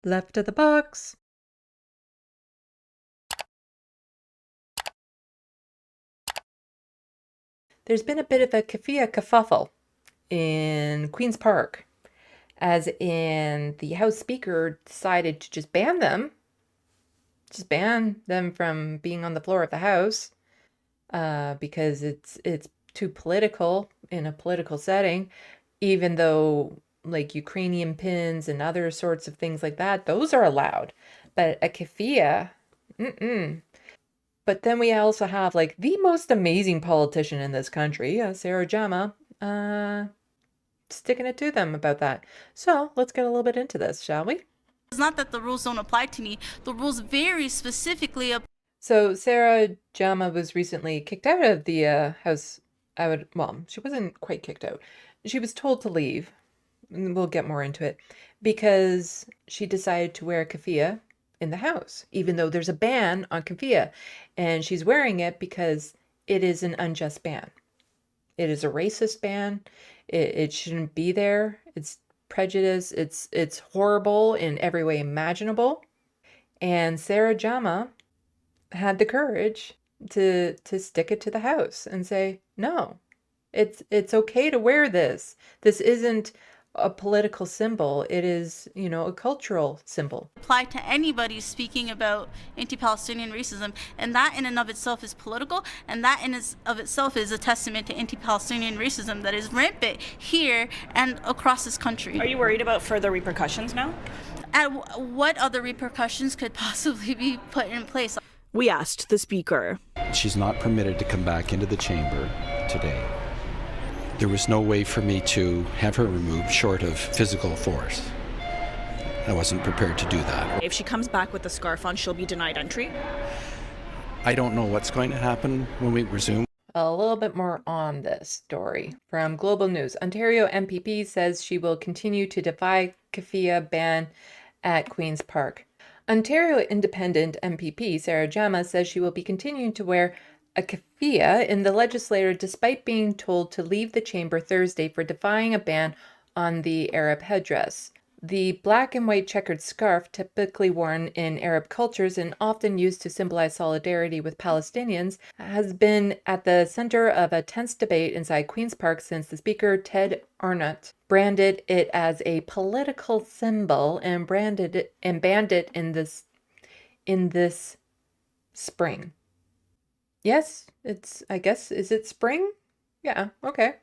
Left of the box. There's been a bit of a keffiyeh kerfuffle in Queen's Park, as in the House Speaker decided to just ban them from being on the floor of the House, because it's too political in a political setting, even though like Ukrainian pins and other sorts of things like that, those are allowed. But a keffiyeh, mm-mm. But then we also have like the most amazing politician in this country, Sarah Jama, sticking it to them about that. So let's get a little bit into this, shall we? It's not that the rules don't apply to me. The rules very specifically apply. So Sarah Jama was recently kicked out of the House. Well, she wasn't quite kicked out. She was told to leave, and we'll get more into it, because she decided to wear a keffiyeh in the House, even though there's a ban on keffiyeh. And she's wearing it because it is an unjust ban. It is a racist ban. It shouldn't be there. It's prejudice. It's horrible in every way imaginable. And Sarah Jama had the courage to stick it to the House and say, no, it's okay to wear this. This isn't a political symbol. It is, a cultural symbol. Apply to anybody speaking about anti-Palestinian racism, and that in and of itself is political, and that in and of itself is a testament to anti-Palestinian racism that is rampant here and across this country. Are you worried about further repercussions now? And what other repercussions could possibly be put in place? We asked the speaker. She's not permitted to come back into the chamber today. There was no way for me to have her removed short of physical force. I wasn't prepared to do that. If she comes back with the scarf on, she'll be denied entry. I don't know what's going to happen when we resume. A little bit more on this story from Global News. Ontario MPP says she will continue to defy keffiyeh ban at Queen's Park. Ontario Independent MPP Sarah Jama says she will be continuing to wear a keffiyeh in the legislature despite being told to leave the chamber Thursday for defying a ban on the Arab headdress. The black and white checkered scarf, typically worn in Arab cultures and often used to symbolize solidarity with Palestinians, has been at the center of a tense debate inside Queen's Park since the Speaker, Ted Arnott, branded it as a political symbol and banned it in this spring. Yes, I guess, is it spring? Yeah, okay.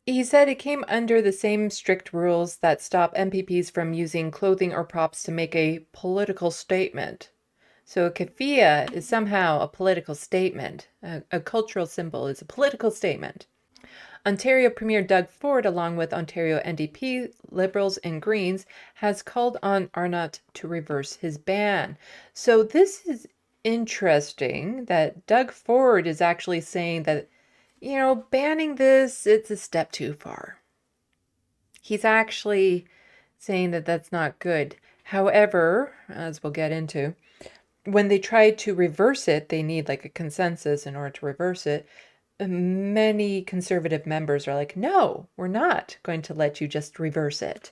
He said it came under the same strict rules that stop MPPs from using clothing or props to make a political statement. So a keffiyeh is somehow a political statement. A cultural symbol is a political statement. Ontario Premier Doug Ford, along with Ontario NDP, Liberals and Greens, has called on Arnott to reverse his ban. So this is interesting that Doug Ford is actually saying that, banning this, it's a step too far. He's actually saying that that's not good. However, as we'll get into, when they try to reverse it, they need like a consensus in order to reverse it. Many conservative members are like, no, we're not going to let you just reverse it.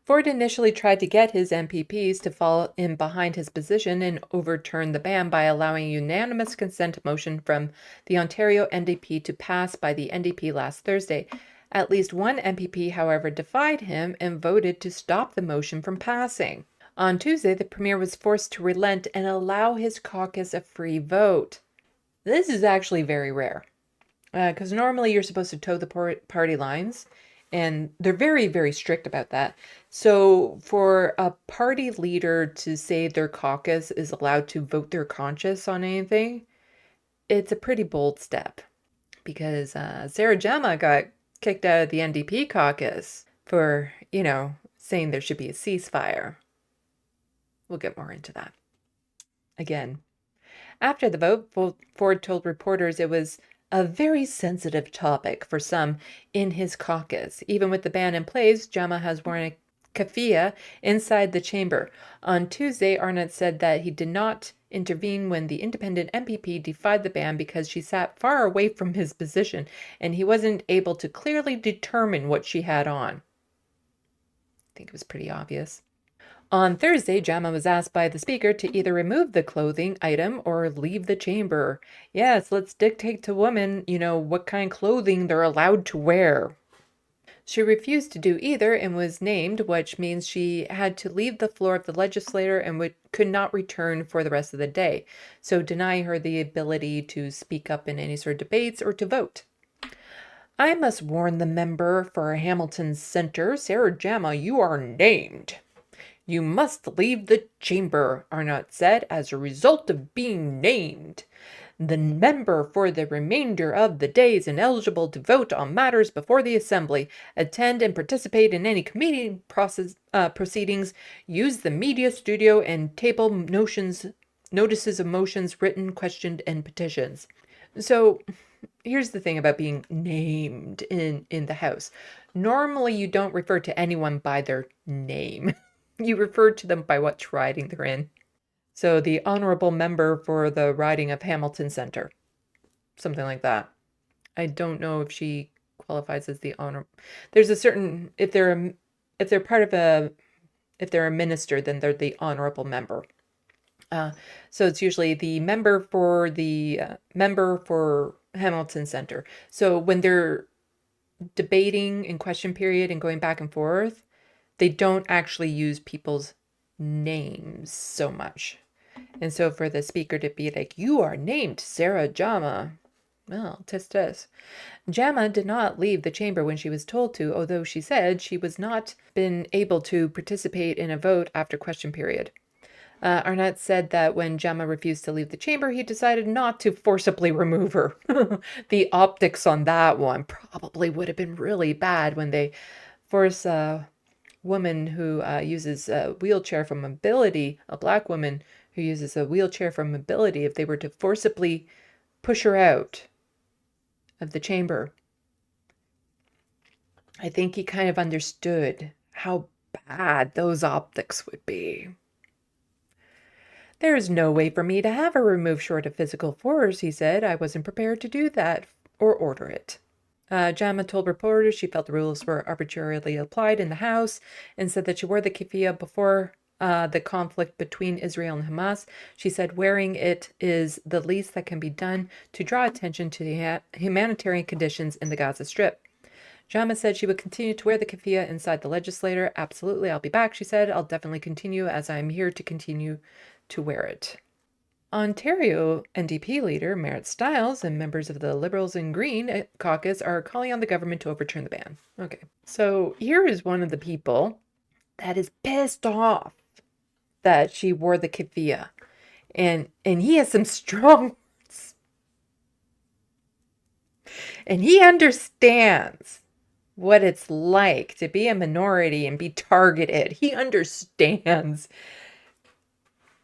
Ford initially tried to get his MPPs to fall in behind his position and overturn the ban by allowing a unanimous consent motion from the Ontario NDP to pass by the NDP last Thursday. At least one MPP, however, defied him and voted to stop the motion from passing. On Tuesday, the Premier was forced to relent and allow his caucus a free vote. This is actually very rare, because normally you're supposed to toe the party lines, and they're very, very strict about that. So for a party leader to say their caucus is allowed to vote their conscience on anything, it's a pretty bold step, because Sarah Jama got kicked out of the NDP caucus for, saying there should be a ceasefire. We'll get more into that. Again, after the vote, Ford told reporters it was a very sensitive topic for some in his caucus. Even with the ban in place, Jama has worn a keffiyeh inside the chamber. On Tuesday, Arnott said that he did not intervene when the independent MPP defied the ban because she sat far away from his position and he wasn't able to clearly determine what she had on. I think it was pretty obvious. On Thursday, Jama was asked by the speaker to either remove the clothing item or leave the chamber. Yes, let's dictate to women, what kind of clothing they're allowed to wear. She refused to do either and was named, which means she had to leave the floor of the legislature and could not return for the rest of the day, so denying her the ability to speak up in any sort of debates or to vote. I must warn the member for Hamilton Center, Sarah Jama, you are named. You must leave the chamber, Arnott said, as a result of being named. The member for the remainder of the day is ineligible to vote on matters before the assembly, attend and participate in any committee proceedings, use the media studio, and table notices of motions written, questioned, and petitions. So here's the thing about being named in the House. Normally, you don't refer to anyone by their name. You refer to them by what riding they're in. So the honorable member for the riding of Hamilton Center. Something like that. I don't know if she qualifies as the honor. There's a certain, if they're a minister, then they're the honorable member. So it's usually the member for Hamilton Center. So when they're debating in question period and going back and forth, they don't actually use people's names so much. And so for the speaker to be like, you are named Sarah Jama. Well, tisk. Jama did not leave the chamber when she was told to, although she said she was not been able to participate in a vote after question period. Arnott said that when Jama refused to leave the chamber, he decided not to forcibly remove her. The optics on that one probably would have been really bad when they force a woman who uses a wheelchair for mobility, a black woman who uses a wheelchair for mobility, if they were to forcibly push her out of the chamber. I think he kind of understood how bad those optics would be. There is no way for me to have her removed short of physical force, he said. I wasn't prepared to do that or order it. Jama told reporters she felt the rules were arbitrarily applied in the House and said that she wore the keffiyeh before the conflict between Israel and Hamas. She said wearing it is the least that can be done to draw attention to the humanitarian conditions in the Gaza Strip. Jama said she would continue to wear the keffiyeh inside the legislature. Absolutely, I'll be back, she said. I'll definitely continue as I'm here to continue to wear it. Ontario NDP leader Merritt Stiles and members of the Liberals and Green caucus are calling on the government to overturn the ban. Okay, so here is one of the people that is pissed off that she wore the keffiyeh. And he has some strong words. And he understands what it's like to be a minority and be targeted. He understands.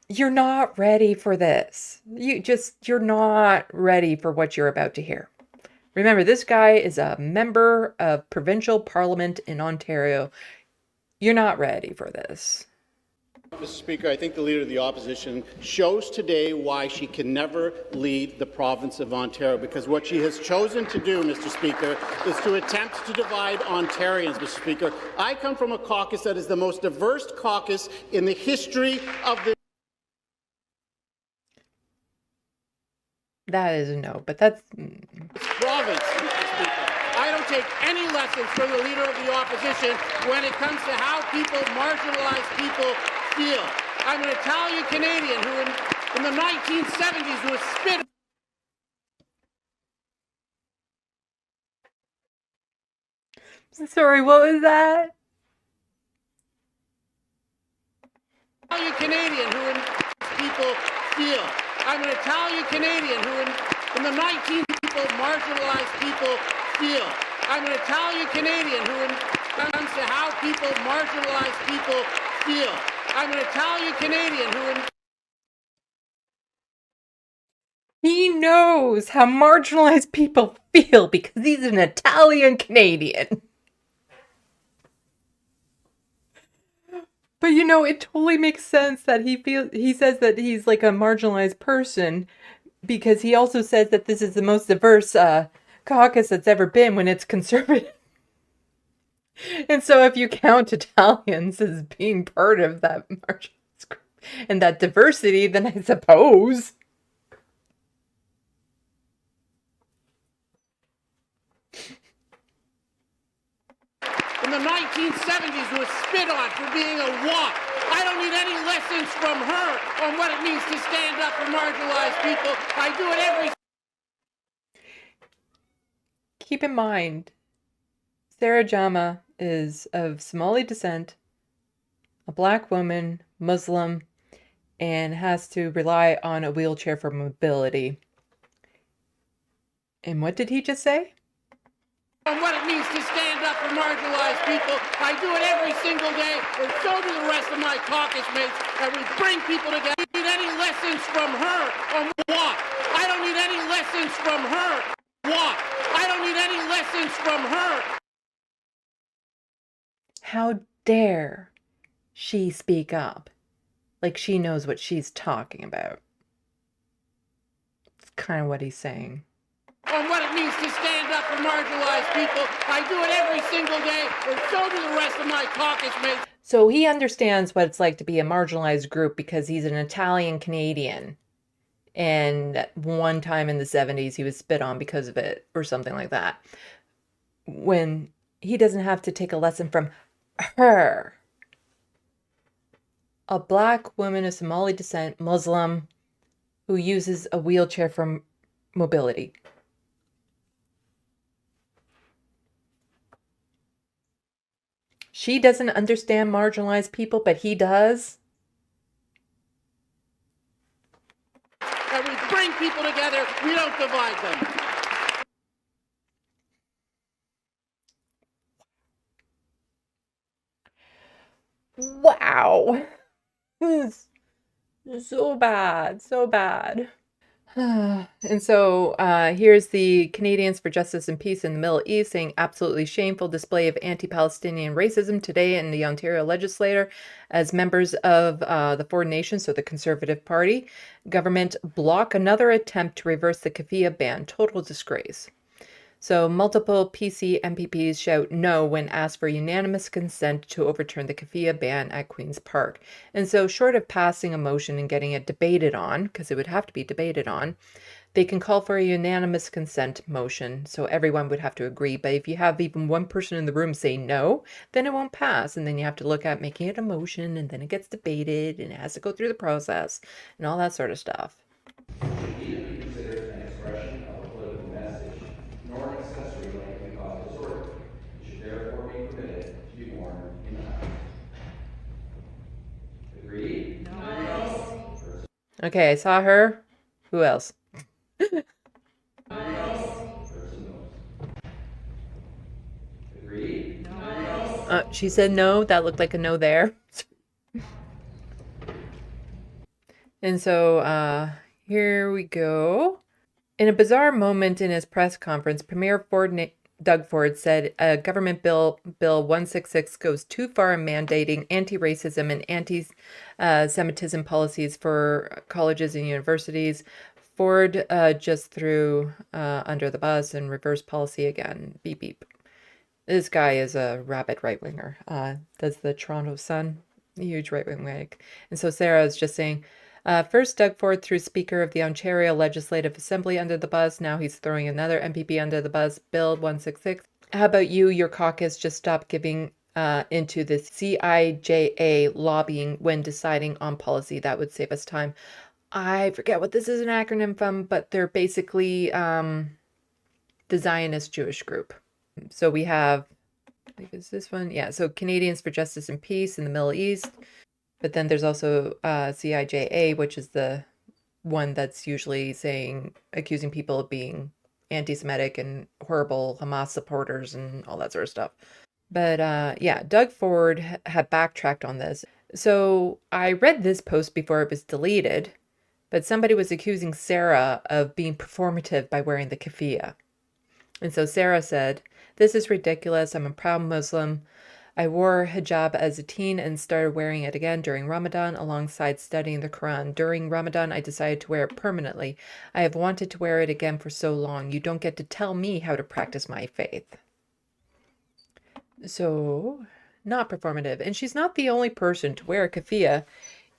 You're not ready for this. You're not ready for what you're about to hear. Remember, this guy is a member of provincial parliament in Ontario. You're not ready for this. Mr. Speaker, I think the Leader of the Opposition shows today why she can never lead the province of Ontario, because what she has chosen to do, Mr. Speaker, is to attempt to divide Ontarians, Mr. Speaker. I come from a caucus that is the most diverse caucus in the history of the That is a no, but that's... province, Mr. Speaker. I don't take any lessons from the Leader of the Opposition when it comes to how people, marginalized people, feel. I'm an Italian Canadian who in the 1970s was spit. Sorry, what was that? Italian Canadian who people feel. I'm an Italian Canadian who in the 19 people, marginalized people feel. I'm an Italian Canadian who comes to how people, marginalized people feel. I'm an Italian Canadian who He knows how marginalized people feel because he's an Italian Canadian. But it totally makes sense that he says that he's like a marginalized person because he also says that this is the most diverse caucus that's ever been when it's conservative. And so if you count Italians as being part of that marginalized group and that diversity, then I suppose. In the 1970s who was spit on for being a WAP. I don't need any lessons from her on what it means to stand up for marginalized people. I do it every... Keep in mind, Sarah Jama is of Somali descent, a black woman, Muslim, and has to rely on a wheelchair for mobility. And what did he just say? On what it means to stand up for marginalized people. I do it every single day, and so do the rest of my caucus mates, and we bring people together. I don't need any lessons from her on what? I don't need any lessons from her. What? I don't need any lessons from her. How dare she speak up like she knows what she's talking about? It's kind of what he's saying. On what it means to stand up for marginalized people. I do it every single day, and so do the rest of my caucus mates. So he understands what it's like to be a marginalized group because he's an Italian Canadian. And one time in the 70s, he was spit on because of it or something like that. When he doesn't have to take a lesson from her. A black woman of Somali descent, Muslim, who uses a wheelchair for mobility. She doesn't understand marginalized people, but he does. And we bring people together, we don't divide them. Wow. So bad, so bad. And so here's the Canadians for Justice and Peace in the Middle East saying absolutely shameful display of anti-Palestinian racism today in the Ontario legislature as members of the Four Nations, so the Conservative Party, government block another attempt to reverse the kafia ban. Total disgrace. So multiple PC MPPs shout no when asked for unanimous consent to overturn the kafia ban at Queen's Park. And so short of passing a motion and getting it debated on, because it would have to be debated on, they can call for a unanimous consent motion. So everyone would have to agree. But if you have even one person in the room say no, then it won't pass. And then you have to look at making it a motion, and then it gets debated and it has to go through the process and all that sort of stuff. Okay, I saw her. Who else? She said no. That looked like a no there. And so here we go. In a bizarre moment in his press conference, Premier Doug Ford said government bill 166 goes too far in mandating anti-racism and anti-Semitism policies for colleges and universities. Ford just threw under the bus and reversed policy again. Beep, beep. This guy is a rabid right-winger. Does the Toronto Sun, huge right-wing wag. And so Sarah is just saying, first, Doug Ford threw Speaker of the Ontario Legislative Assembly under the bus. Now he's throwing another MPP under the bus. Bill 166. How about you, your caucus, just stop giving into the CIJA lobbying when deciding on policy? That would save us time. I forget what this is an acronym from, but they're basically the Zionist Jewish group. So we have, I think it's this one. Yeah, so Canadians for Justice and Peace in the Middle East. But then there's also CIJA, which is the one that's usually accusing people of being anti-Semitic and horrible Hamas supporters and all that sort of stuff. But yeah, Doug Ford had backtracked on this. So I read this post before it was deleted, but somebody was accusing Sarah of being performative by wearing the keffiyeh. And so Sarah said, "This is ridiculous. I'm a proud Muslim. I wore hijab as a teen and started wearing it again during Ramadan alongside studying the Quran. During Ramadan, I decided to wear it permanently. I have wanted to wear it again for so long. You don't get to tell me how to practice my faith." So, not performative. And she's not the only person to wear a keffiyeh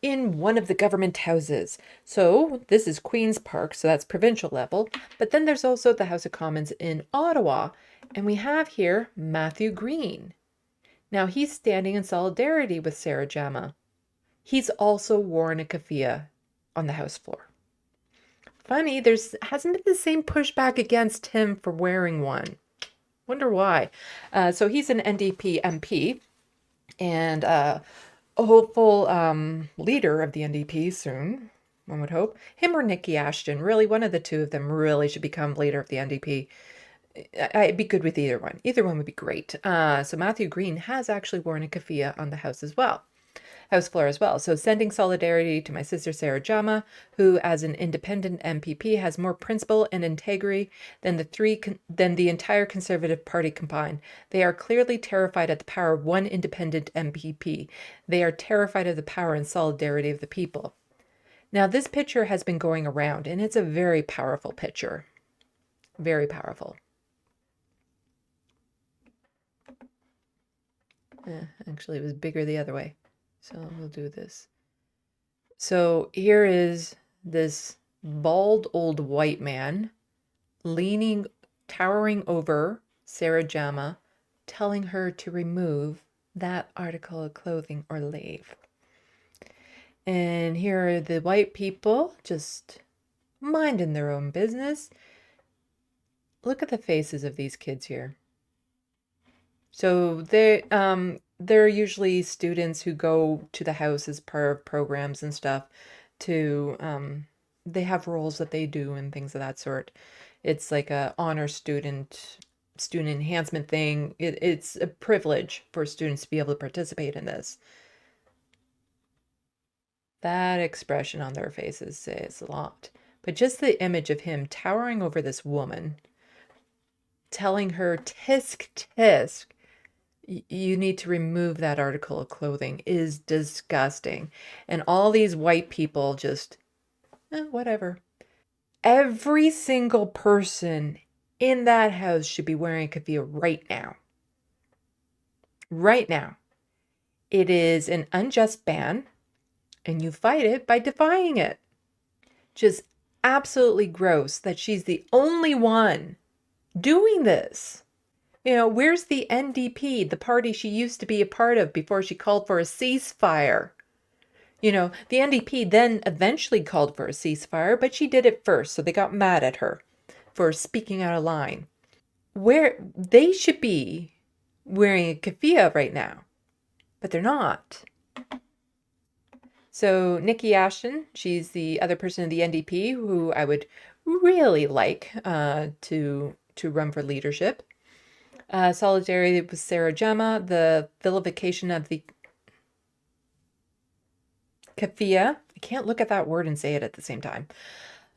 in one of the government houses. So, this is Queen's Park, so that's provincial level. But then there's also the House of Commons in Ottawa. And we have here Matthew Green. Now, he's standing in solidarity with Sarah Jama. He's also worn a keffiyeh on the House floor. Funny, hasn't been the same pushback against him for wearing one. Wonder why. So he's an NDP MP and a hopeful leader of the NDP soon, one would hope. Him or Nikki Ashton, really, one of the two of them really should become leader of the NDP. I'd be good with either one. Either one would be great. So Matthew Green has actually worn a keffiyeh on the House floor as well. So sending solidarity to my sister Sarah Jama, who as an independent MPP has more principle and integrity than the entire Conservative Party combined. They are clearly terrified at the power of one independent MPP. They are terrified of the power and solidarity of the people. Now this picture has been going around and it's a very powerful picture. Very powerful. Actually, it was bigger the other way. So we'll do this. So here is this bald old white man towering over Sarah Jama, telling her to remove that article of clothing or leave. And here are the white people just minding their own business. Look at the faces of these kids here. So they're usually students who go to the house as part of programs and stuff they have roles that they do and things of that sort. It's like a honor student enhancement thing. It's a privilege for students to be able to participate in this. That expression on their faces says a lot. But just the image of him towering over this woman, telling her, tisk, tisk, you need to remove that article of clothing is disgusting. And all these white people just, whatever. Every single person in that house should be wearing a keffiyeh right now. Right now. It is an unjust ban, and you fight it by defying it. Just absolutely gross that she's the only one doing this. You know, where's the NDP, the party she used to be a part of before she called for a ceasefire? You know, the NDP then eventually called for a ceasefire, but she did it first, so they got mad at her for speaking out of line. Where they should be wearing a keffiyeh right now, but they're not. So Nikki Ashton, she's the other person in the NDP who I would really like to run for leadership. Solidarity with Sarah Jama, the vilification of the keffiyeh. I can't look at that word and say it at the same time.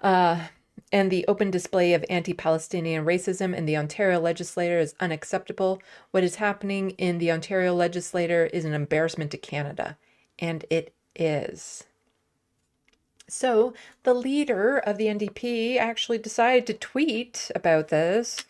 And the open display of anti-Palestinian racism in the Ontario legislature is unacceptable. What is happening in the Ontario legislature is an embarrassment to Canada. And it is. So the leader of the NDP actually decided to tweet about this.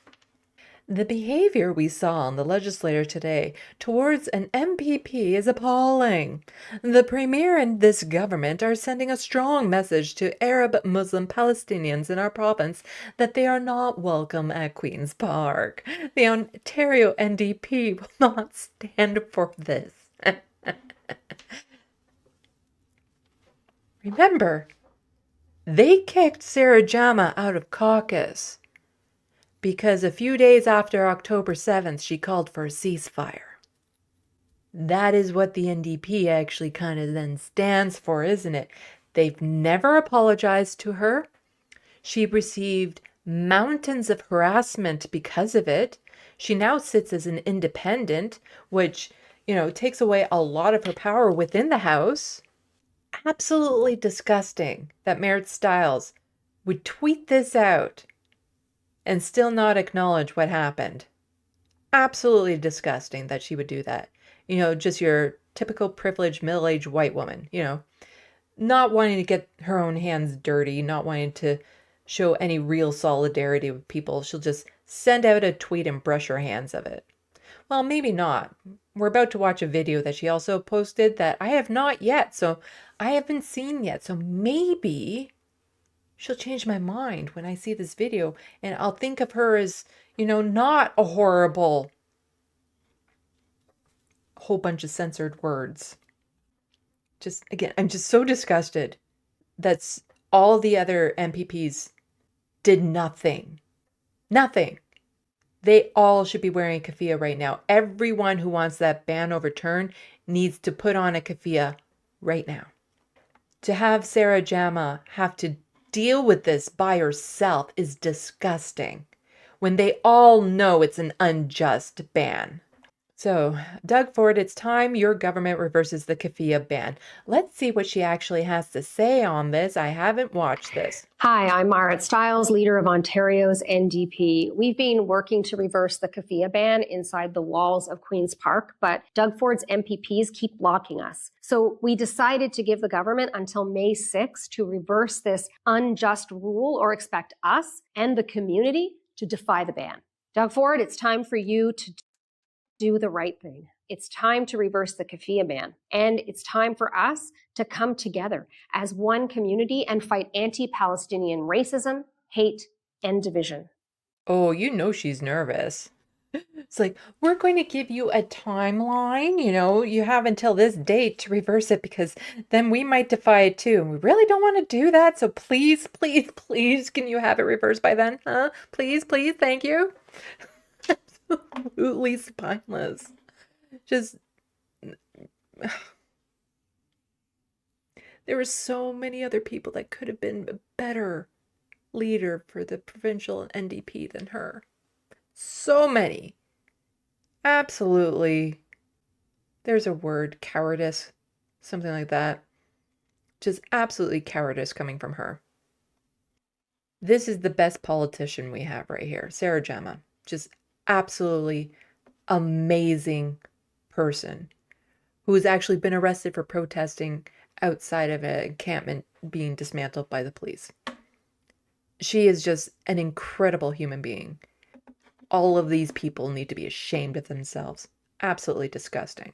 The behavior we saw in the legislature today towards an MPP is appalling. The Premier and this government are sending a strong message to Arab Muslim Palestinians in our province that they are not welcome at Queen's Park. The Ontario NDP will not stand for this. Remember, they kicked Sarah Jama out of caucus because a few days after October 7th, she called for a ceasefire. That is what the NDP actually kind of then stands for, isn't it? They've never apologized to her. She received mountains of harassment because of it. She now sits as an independent, which, takes away a lot of her power within the House. Absolutely disgusting that Merritt Stiles would tweet this out and still not acknowledge what happened. Absolutely disgusting that she would do that. Just your typical privileged middle-aged white woman, not wanting to get her own hands dirty, not wanting to show any real solidarity with people. She'll just send out a tweet and brush her hands of it. Well, maybe not. We're about to watch a video that she also posted that I have not yet, so I haven't seen yet. So maybe she'll change my mind when I see this video and I'll think of her as, not a horrible whole bunch of censored words. Just, again, I'm just so disgusted that all the other MPPs did nothing. Nothing. They all should be wearing a keffiyeh right now. Everyone who wants that ban overturned needs to put on a keffiyeh right now. To have Sarah Jama have to deal with this by herself is disgusting when they all know it's an unjust ban. So, Doug Ford, it's time your government reverses the keffiyeh ban. Let's see what she actually has to say on this. I haven't watched this. Hi, I'm Marit Stiles, leader of Ontario's NDP. We've been working to reverse the keffiyeh ban inside the walls of Queen's Park, but Doug Ford's MPPs keep blocking us. So we decided to give the government until May 6 to reverse this unjust rule or expect us and the community to defy the ban. Doug Ford, it's time for you to do the right thing. It's time to reverse the keffiyeh ban. And it's time for us to come together as one community and fight anti-Palestinian racism, hate, and division. Oh, she's nervous. It's like, we're going to give you a timeline. You have until this date to reverse it because then we might defy it too. And we really don't want to do that. So please, please, please, can you have it reversed by then? Huh? Please, please, thank you. Absolutely spineless. Just, there were so many other people that could have been a better leader for the provincial NDP than her. So many. Absolutely. There's a word, cowardice, something like that. Just absolutely cowardice coming from her. This is the best politician we have right here, Sarah Jama. Just absolutely amazing person who has actually been arrested for protesting outside of an encampment being dismantled by the police. She is just an incredible human being. All of these people need to be ashamed of themselves. Absolutely disgusting.